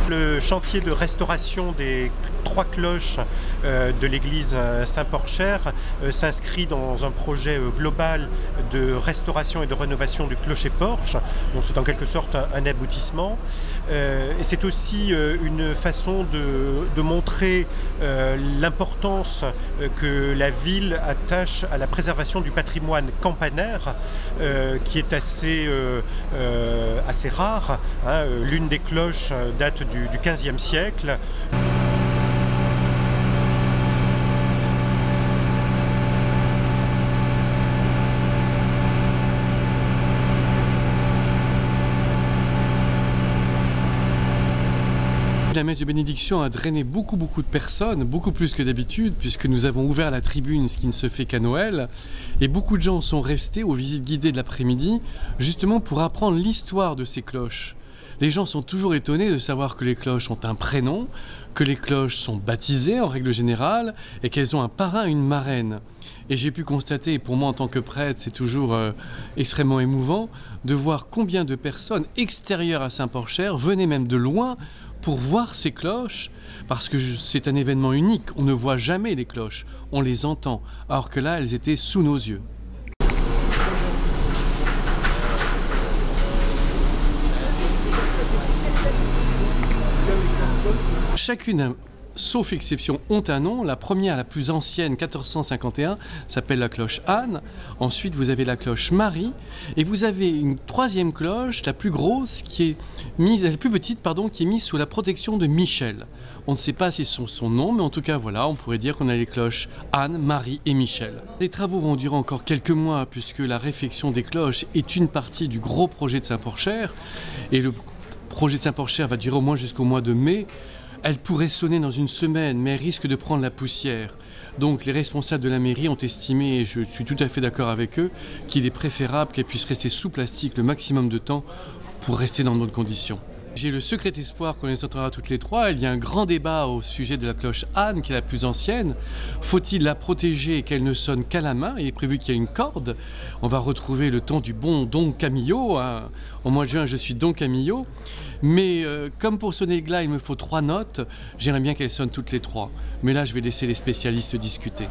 Le chantier de restauration des 3 cloches de l'église Saint-Porcher s'inscrit dans un projet global de restauration et de rénovation du clocher-porche. Donc c'est en quelque sorte un aboutissement. Et c'est aussi une façon de montrer l'importance que la ville attache à la préservation du patrimoine campanaire, qui est assez rare. L'une des cloches date du XVe siècle. La messe de bénédiction a drainé beaucoup de personnes, beaucoup plus que d'habitude, puisque nous avons ouvert la tribune, ce qui ne se fait qu'à Noël, et beaucoup de gens sont restés aux visites guidées de l'après-midi, justement pour apprendre l'histoire de ces cloches. Les gens sont toujours étonnés de savoir que les cloches ont un prénom, que les cloches sont baptisées en règle générale, et qu'elles ont un parrain et une marraine. Et j'ai pu constater, et pour moi en tant que prêtre, c'est toujours extrêmement émouvant, de voir combien de personnes extérieures à Saint-Porcher venaient même de loin pour voir ces cloches, parce que c'est un événement unique. On ne voit jamais les cloches, on les entend, alors que là, elles étaient sous nos yeux. Chacune, sauf exception, ont un nom. La première, la plus ancienne, 1451, s'appelle la cloche Anne. Ensuite, vous avez la cloche Marie. Et vous avez une troisième cloche, la plus grosse, la plus petite, pardon, qui est mise sous la protection de Michel. On ne sait pas si c'est son nom, mais en tout cas, voilà, on pourrait dire qu'on a les cloches Anne, Marie et Michel. Les travaux vont durer encore quelques mois, puisque la réfection des cloches est une partie du gros projet de Saint-Porcher. Et le projet de Saint-Porcher va durer au moins jusqu'au mois de mai. Elle pourrait sonner dans une semaine, mais elle risque de prendre la poussière. Donc les responsables de la mairie ont estimé, et je suis tout à fait d'accord avec eux, qu'il est préférable qu'elle puisse rester sous plastique le maximum de temps pour rester dans de bonnes conditions. J'ai le secret espoir qu'on les entendra toutes les trois. Il y a un grand débat au sujet de la cloche Anne, qui est la plus ancienne. Faut-il la protéger et qu'elle ne sonne qu'à la main? Il est prévu qu'il y ait une corde. On va retrouver le temps du bon Don Camillo. Au mois de juin, je suis Don Camillo. Mais comme pour sonner le glas, il me faut 3 notes. J'aimerais bien qu'elles sonnent toutes les 3. Mais là, je vais laisser les spécialistes discuter.